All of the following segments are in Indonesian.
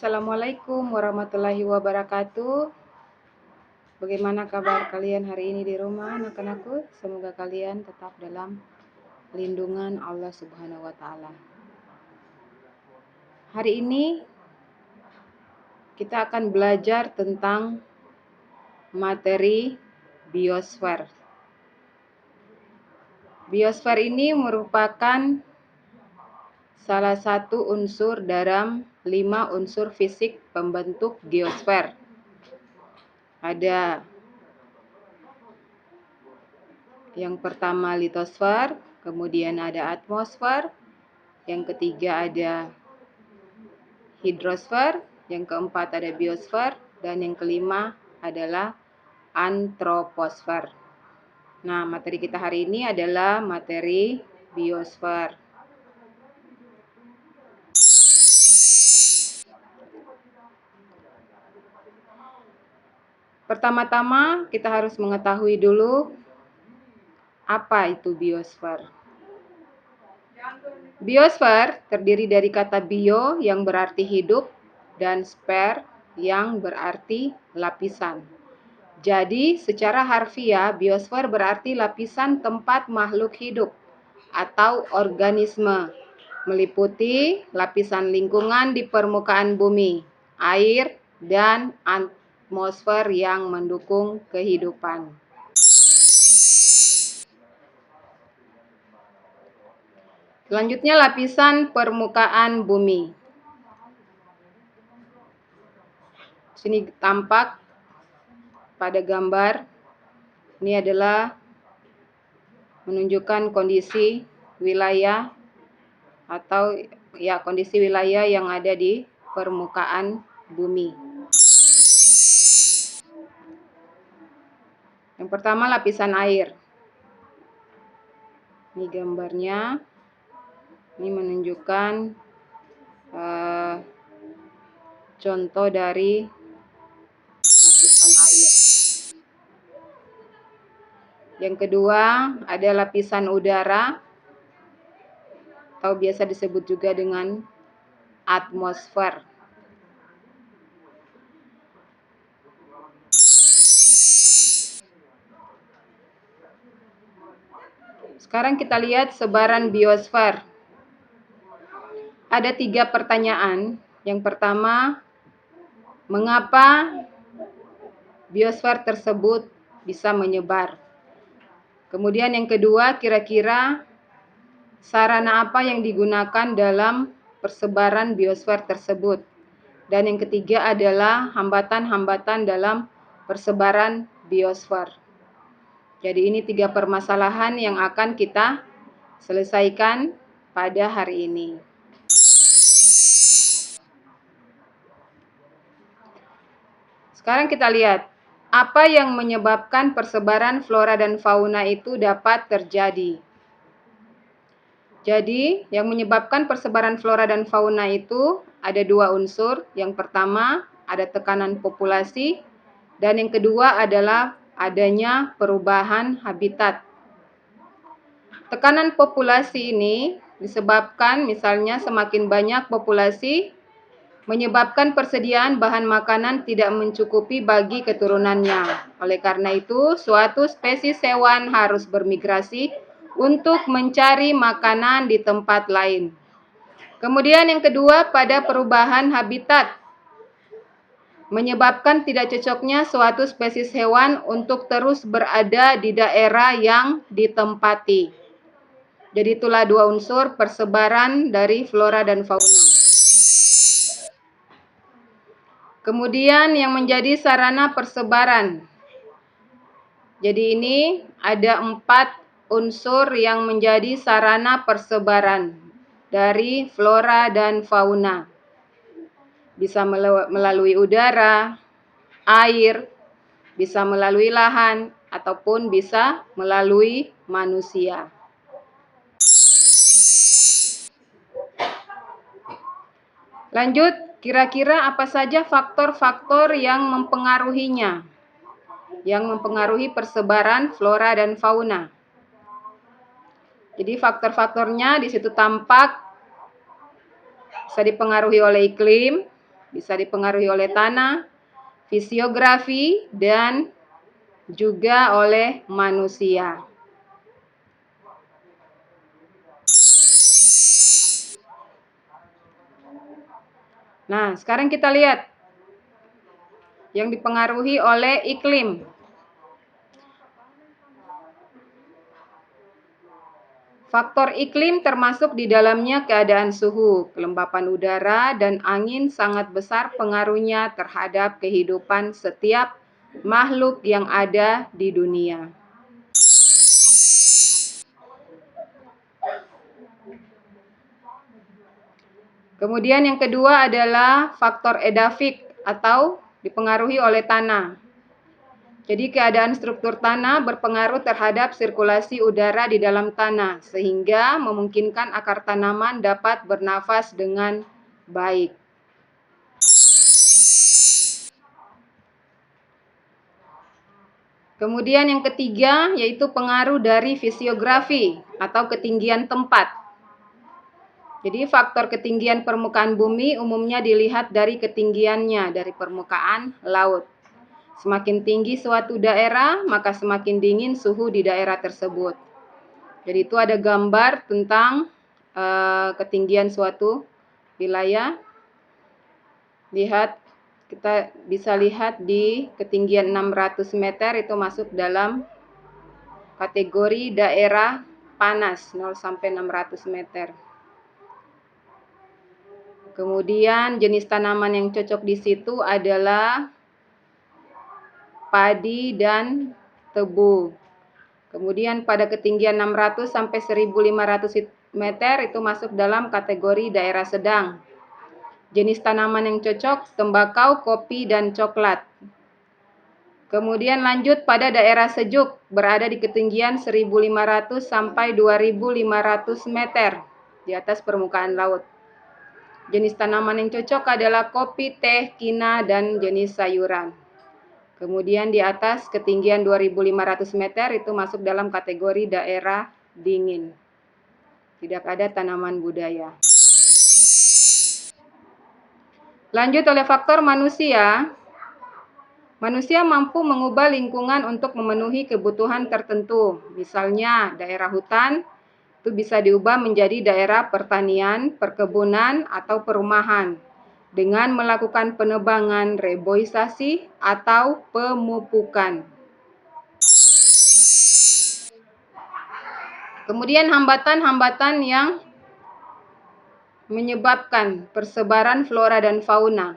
Assalamualaikum warahmatullahi wabarakatuh. Bagaimana kabar kalian hari ini di rumah, anak-anakku? Semoga kalian tetap dalam lindungan Allah Subhanahu wa Ta'ala. Hari ini kita akan belajar tentang materi biosfer. Biosfer ini merupakan salah satu unsur dalam 5 unsur fisik pembentuk geosfer. Ada yang pertama litosfer, kemudian ada atmosfer, yang ketiga ada hidrosfer, yang keempat ada biosfer, dan yang kelima adalah antroposfer. Nah, materi kita hari ini adalah materi biosfer. Pertama-tama kita harus mengetahui dulu apa itu biosfer. Biosfer terdiri dari kata bio yang berarti hidup dan sfer yang berarti lapisan. Jadi, secara harfiah, biosfer berarti lapisan tempat makhluk hidup atau organisme, meliputi lapisan lingkungan di permukaan bumi, air, dan atmosfer yang mendukung kehidupan. Selanjutnya, lapisan permukaan bumi. Sini tampak pada gambar, ini adalah menunjukkan kondisi wilayah atau kondisi wilayah yang ada di permukaan bumi. Yang pertama, lapisan air. Ini gambarnya. Ini menunjukkan contoh dari lapisan air. Yang kedua, ada lapisan udara atau biasa disebut juga dengan atmosfer. Sekarang kita lihat sebaran biosfer. Ada 3 pertanyaan. Yang pertama, mengapa biosfer tersebut bisa menyebar? Kemudian yang kedua, kira-kira sarana apa yang digunakan dalam persebaran biosfer tersebut? Dan yang ketiga adalah hambatan-hambatan dalam persebaran biosfer. Jadi ini 3 permasalahan yang akan kita selesaikan pada hari ini. Sekarang kita lihat, apa yang menyebabkan persebaran flora dan fauna itu dapat terjadi. Jadi, yang menyebabkan persebaran flora dan fauna itu ada 2 unsur. Yang pertama, ada tekanan populasi, dan yang kedua adalah adanya perubahan habitat. Tekanan populasi ini disebabkan misalnya semakin banyak populasi, menyebabkan persediaan bahan makanan tidak mencukupi bagi keturunannya. Oleh karena itu, suatu spesies hewan harus bermigrasi untuk mencari makanan di tempat lain. Kemudian yang kedua, pada perubahan habitat, menyebabkan tidak cocoknya suatu spesies hewan untuk terus berada di daerah yang ditempati. Jadi itulah 2 unsur persebaran dari flora dan fauna. Kemudian yang menjadi sarana persebaran. Jadi ini ada 4 unsur yang menjadi sarana persebaran dari flora dan fauna. Bisa melalui udara, air, bisa melalui lahan, ataupun bisa melalui manusia. Lanjut, kira-kira apa saja faktor-faktor yang mempengaruhinya? Yang mempengaruhi persebaran flora dan fauna. Jadi faktor-faktornya di situ tampak bisa dipengaruhi oleh iklim, bisa dipengaruhi oleh tanah, fisiografi, dan juga oleh manusia. Nah, sekarang kita lihat yang dipengaruhi oleh iklim. Faktor iklim termasuk di dalamnya keadaan suhu, kelembapan udara, dan angin sangat besar pengaruhnya terhadap kehidupan setiap makhluk yang ada di dunia. Kemudian yang kedua adalah faktor edafik atau dipengaruhi oleh tanah. Jadi keadaan struktur tanah berpengaruh terhadap sirkulasi udara di dalam tanah, sehingga memungkinkan akar tanaman dapat bernafas dengan baik. Kemudian yang ketiga yaitu pengaruh dari fisiografi atau ketinggian tempat. Jadi faktor ketinggian permukaan bumi umumnya dilihat dari ketinggiannya dari permukaan laut. Semakin tinggi suatu daerah, maka semakin dingin suhu di daerah tersebut. Jadi itu ada gambar tentang ketinggian suatu wilayah. Lihat, kita bisa lihat di ketinggian 600 meter itu masuk dalam kategori daerah panas 0 sampai 600 meter. Kemudian jenis tanaman yang cocok di situ adalah padi dan tebu. Kemudian pada ketinggian 600 sampai 1500 meter itu masuk dalam kategori daerah sedang. Jenis tanaman yang cocok tembakau, kopi, dan coklat. Kemudian lanjut pada daerah sejuk berada di ketinggian 1500 sampai 2500 meter di atas permukaan laut. Jenis tanaman yang cocok adalah kopi, teh, kina, dan jenis sayuran. Kemudian di atas ketinggian 2500 meter itu masuk dalam kategori daerah dingin. Tidak ada tanaman budaya. Lanjut oleh faktor manusia. Manusia mampu mengubah lingkungan untuk memenuhi kebutuhan tertentu. Misalnya daerah hutan itu bisa diubah menjadi daerah pertanian, perkebunan, atau perumahan dengan melakukan penebangan, reboisasi, atau pemupukan. Kemudian hambatan-hambatan yang menyebabkan persebaran flora dan fauna.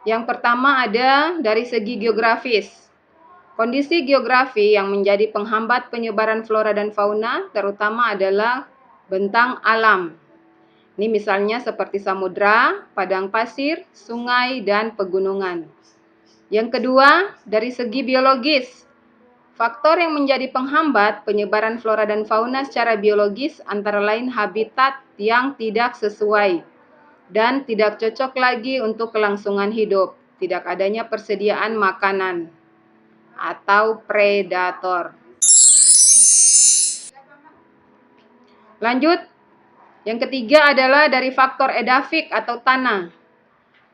Yang pertama ada dari segi geografis. Kondisi geografi yang menjadi penghambat penyebaran flora dan fauna terutama adalah bentang alam. Ini misalnya seperti samudra, padang pasir, sungai, dan pegunungan. Yang kedua, dari segi biologis. Faktor yang menjadi penghambat penyebaran flora dan fauna secara biologis antara lain habitat yang tidak sesuai dan tidak cocok lagi untuk kelangsungan hidup, tidak adanya persediaan makanan atau predator. Lanjut, yang ketiga adalah dari faktor edafik atau tanah.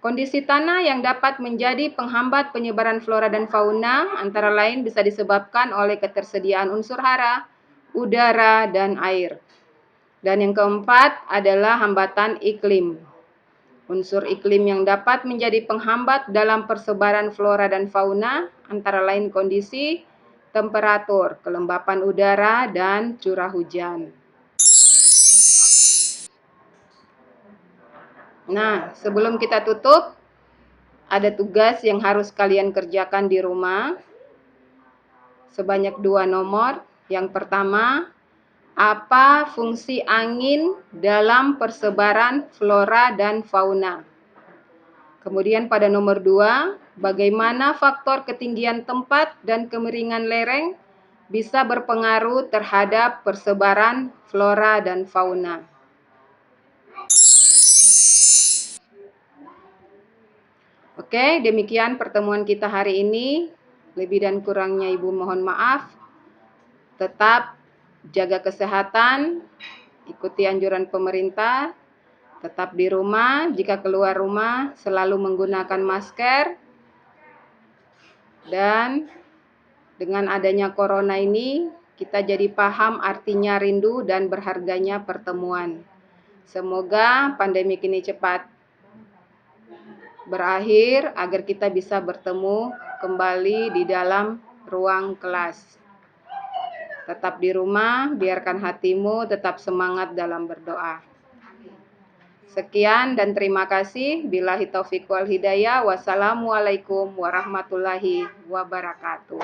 Kondisi tanah yang dapat menjadi penghambat penyebaran flora dan fauna antara lain bisa disebabkan oleh ketersediaan unsur hara, udara, dan air. Dan yang keempat adalah hambatan iklim. Unsur iklim yang dapat menjadi penghambat dalam persebaran flora dan fauna antara lain kondisi temperatur, kelembapan udara, dan curah hujan. Nah, sebelum kita tutup, ada tugas yang harus kalian kerjakan di rumah. Sebanyak 2 nomor. Yang pertama, apa fungsi angin dalam persebaran flora dan fauna? Kemudian pada nomor 2, bagaimana faktor ketinggian tempat dan kemiringan lereng bisa berpengaruh terhadap persebaran flora dan fauna. Oke, demikian pertemuan kita hari ini. Lebih dan kurangnya Ibu mohon maaf. Tetap jaga kesehatan, ikuti anjuran pemerintah, Tetap di rumah, jika keluar rumah selalu menggunakan masker. Dan dengan adanya corona ini, kita jadi paham artinya rindu dan berharganya pertemuan. Semoga pandemi ini cepat berakhir agar kita bisa bertemu kembali di dalam ruang kelas. Tetap di rumah, biarkan hatimu tetap semangat dalam berdoa. Sekian dan terima kasih. Billahi taufiq wal hidayah. Wassalamualaikum warahmatullahi wabarakatuh.